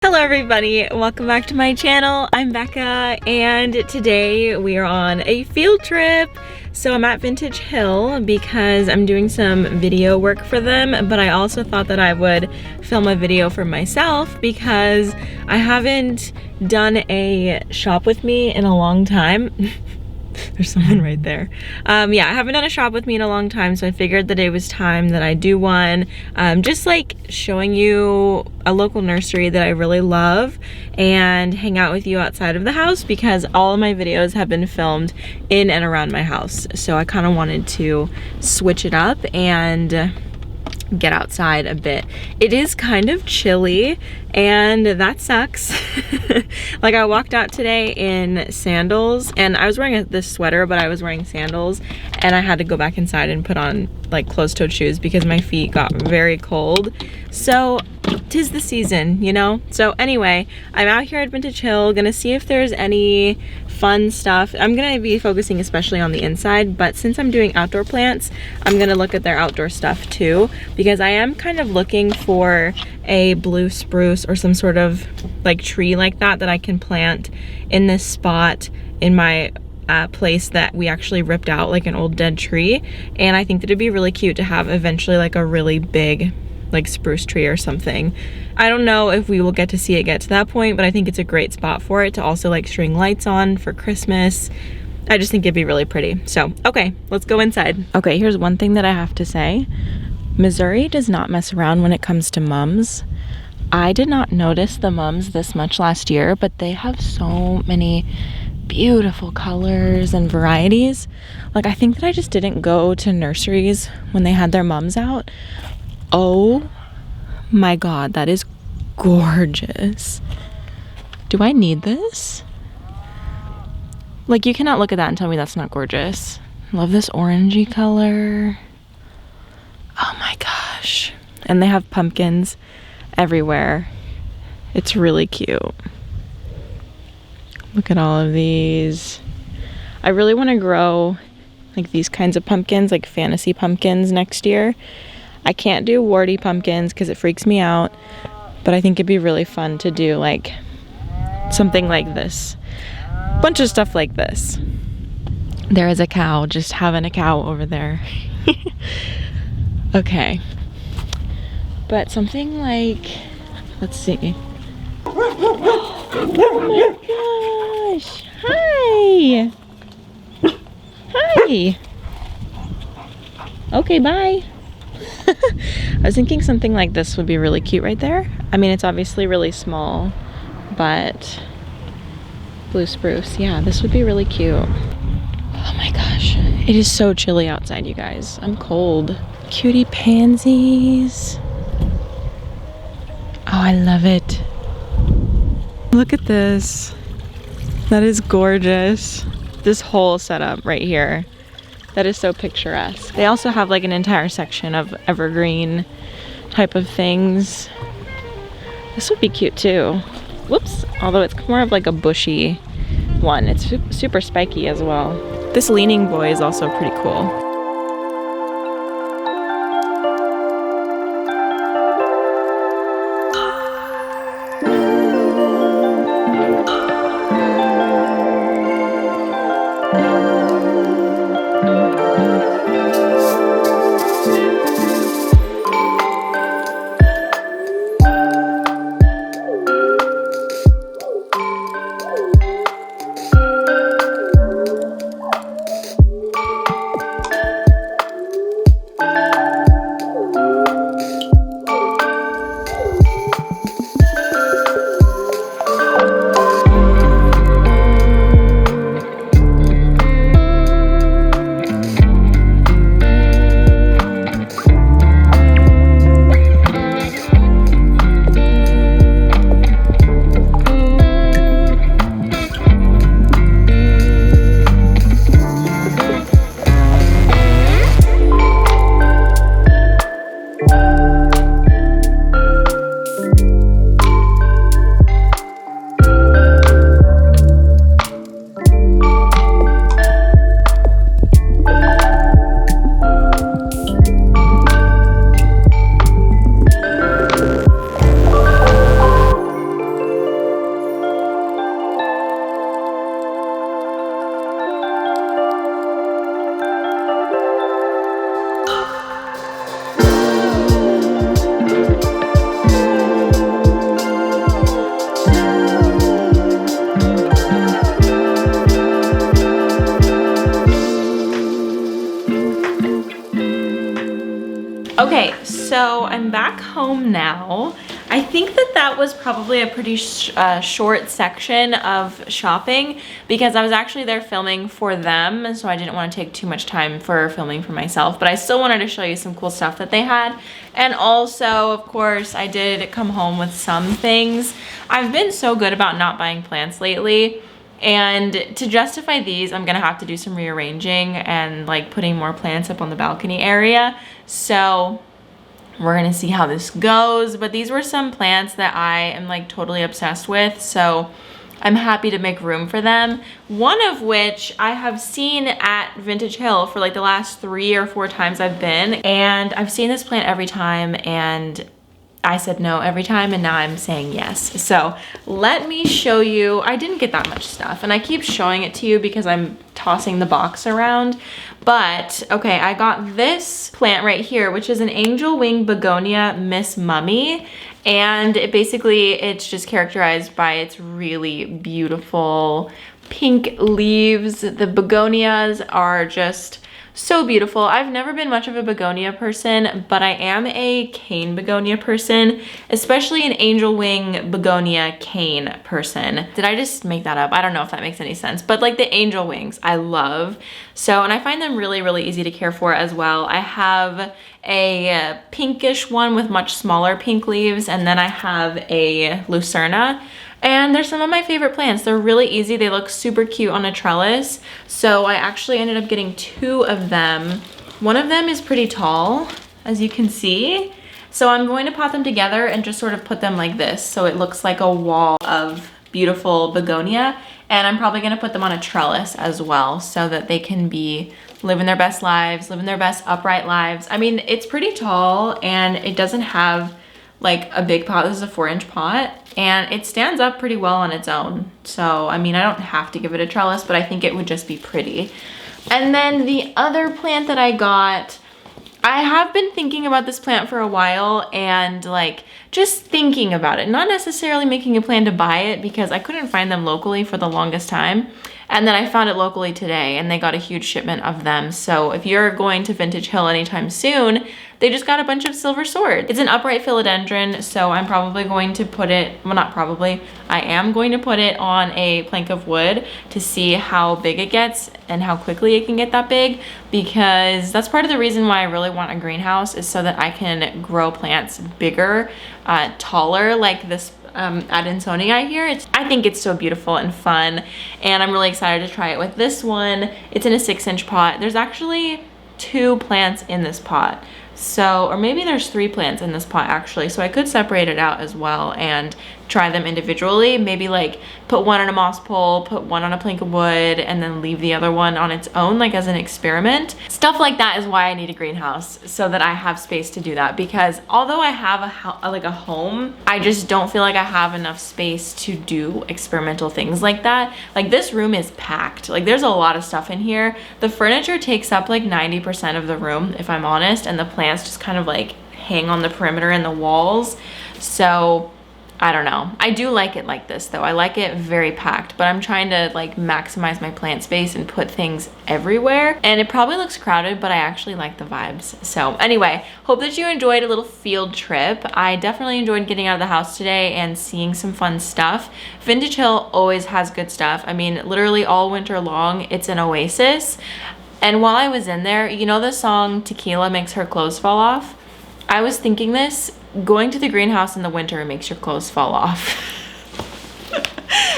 Hello everybody, welcome back to my channel. I'm Becca and today we are on a field trip. So I'm at Vintage Hill because I'm doing some video work for them, but I also thought that I would film a video for myself because I haven't done a shop with me in a long time. There's someone right there. Yeah, I haven't done a shop with me in a long time, so I figured that it was time that I do one. Just like showing you a local nursery that I really love and hang out with you outside of the house because all of my videos have been filmed in and around my house. So I kind of wanted to switch it up and get outside a bit. It is kind of chilly and that sucks. Like I walked out today in sandals and I was wearing this sweater, but I was wearing sandals and I had to go back inside and put on like closed-toed shoes because my feet got very cold. So 'tis the season, you know? So anyway, I'm out here at Vintage Hill, gonna see if there's any fun stuff. I'm gonna be focusing especially on the inside, but since I'm doing outdoor plants, I'm gonna look at their outdoor stuff too, because I am kind of looking for a blue spruce or some sort of like tree like that I can plant in this spot in my place that we actually ripped out, like an old dead tree. And I think that it'd be really cute to have eventually like a really big like spruce tree or something. I don't know if we will get to see it get to that point, but I think it's a great spot for it to also like string lights on for Christmas. I just think it'd be really pretty. So, okay, let's go inside. Okay, here's one thing that I have to say. Missouri does not mess around when it comes to mums. I did not notice the mums this much last year, but they have so many beautiful colors and varieties. Like I think that I just didn't go to nurseries when they had their mums out. Oh my god, that is gorgeous. Do I need this? Like you cannot look at that and tell me that's not gorgeous. Love this orangey color. Oh my gosh. And they have pumpkins everywhere. It's really cute. Look at all of these. I really want to grow like these kinds of pumpkins, like fantasy pumpkins next year. I can't do warty pumpkins because it freaks me out, but I think it'd be really fun to do like something like this. Bunch of stuff like this. There is a cow, just having a cow over there. Okay. But something like, let's see. Oh my gosh. Hi. Hi. Okay, bye. I was thinking something like this would be really cute right there. I mean, it's obviously really small, but blue spruce, yeah, this would be really cute. Oh my gosh, it is so chilly outside, you guys. I'm cold. Cutie pansies. Oh, I love it. Look at this. That is gorgeous. This whole setup right here. That is so picturesque. They also have like an entire section of evergreen type of things. This would be cute too. Whoops, although it's more of like a bushy one. It's super spiky as well. This leaning boy is also pretty cool. So I'm back home now. I think that that was probably a pretty short section of shopping because I was actually there filming for them, and so I didn't want to take too much time for filming for myself, but I still wanted to show you some cool stuff that they had. And also, of course, I did come home with some things. I've been so good about not buying plants lately, and to justify these, I'm gonna have to do some rearranging and like putting more plants up on the balcony area. So we're gonna see how this goes, but these were some plants that I am like totally obsessed with, so I'm happy to make room for them. One of which I have seen at Vintage Hill for like the last 3 or 4 times I've been, and I've seen this plant every time, and I said no every time, and now I'm saying yes. So let me show you. I didn't get that much stuff, and I keep showing it to you because I'm tossing the box around. But okay, I got this plant right here, which is an angel wing begonia Miss Mummy. And it's just characterized by its really beautiful pink leaves. The begonias are just so beautiful. I've never been much of a begonia person, but I am a cane begonia person, especially an angel wing begonia cane person. Did I just make that up? I don't know if that makes any sense, but like the angel wings, I love. So, and I find them really, really easy to care for as well. I have a pinkish one with much smaller pink leaves, and then I have a lucerne. And they're some of my favorite plants. They're really easy. They look super cute on a trellis. So I actually ended up getting 2 of them. One of them is pretty tall, as you can see. So I'm going to pot them together and just sort of put them like this, so it looks like a wall of beautiful begonia. And I'm probably gonna put them on a trellis as well, so that they can be living their best lives, living their best upright lives. I mean, it's pretty tall and it doesn't have like a big pot. This is a 4-inch pot, and it stands up pretty well on its own. So, I mean, I don't have to give it a trellis, but I think it would just be pretty. And then the other plant that I got, I have been thinking about this plant for a while, and like just thinking about it, not necessarily making a plan to buy it because I couldn't find them locally for the longest time. And then I found it locally today, and they got a huge shipment of them. So if you're going to Vintage Hill anytime soon, they just got a bunch of silver sword. It's an upright philodendron, so I'm probably going to put it, well, not probably, I am going to put it on a plank of wood to see how big it gets and how quickly it can get that big, because that's part of the reason why I really want a greenhouse, is so that I can grow plants bigger, taller, like this Adansonii here. I think it's so beautiful and fun, and I'm really excited to try it with this one. It's in a 6-inch pot. There's actually 2 plants in this pot. So, or maybe there's 3 plants in this pot actually. So I could separate it out as well and try them individually. Maybe like put one on a moss pole, put one on a plank of wood, and then leave the other one on its own, like as an experiment. Stuff like that is why I need a greenhouse, so that I have space to do that. Because although I have a home, I just don't feel like I have enough space to do experimental things like that. Like this room is packed. Like there's a lot of stuff in here. The furniture takes up like 90% of the room, if I'm honest, and the plants just kind of like hang on the perimeter and the walls. So I don't know. I do like it like this though. I like it very packed, but I'm trying to like maximize my plant space and put things everywhere. And it probably looks crowded, but I actually like the vibes. So anyway, hope that you enjoyed a little field trip. I definitely enjoyed getting out of the house today and seeing some fun stuff. Vintage Hill always has good stuff. I mean, literally all winter long, it's an oasis. And while I was in there, you know the song Tequila Makes Her Clothes Fall Off? I was thinking this, going to the greenhouse in the winter makes your clothes fall off.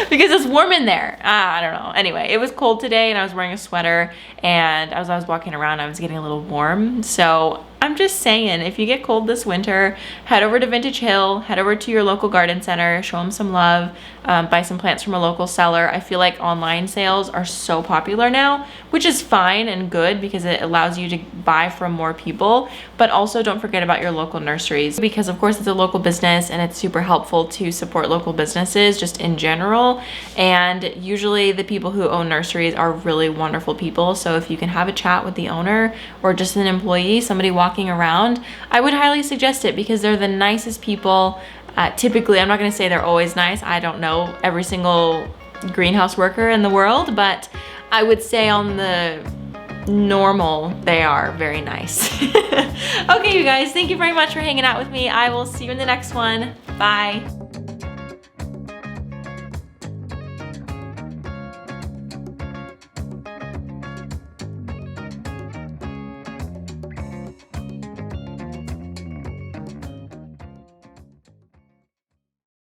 Because it's warm in there. I don't know. Anyway, it was cold today and I was wearing a sweater, and as I was walking around, I was getting a little warm. So I'm just saying, if you get cold this winter, head over to Vintage Hill, head over to your local garden center, show them some love, buy some plants from a local seller. I feel like online sales are so popular now, which is fine and good because it allows you to buy from more people, but also don't forget about your local nurseries, because of course it's a local business and it's super helpful to support local businesses just in general. And usually the people who own nurseries are really wonderful people. So if you can have a chat with the owner or just an employee, somebody walking around, I would highly suggest it because they're the nicest people. Typically, I'm not going to say they're always nice. I don't know every single greenhouse worker in the world, but I would say on the normal, they are very nice. Okay, you guys, thank you very much for hanging out with me. I will see you in the next one. Bye.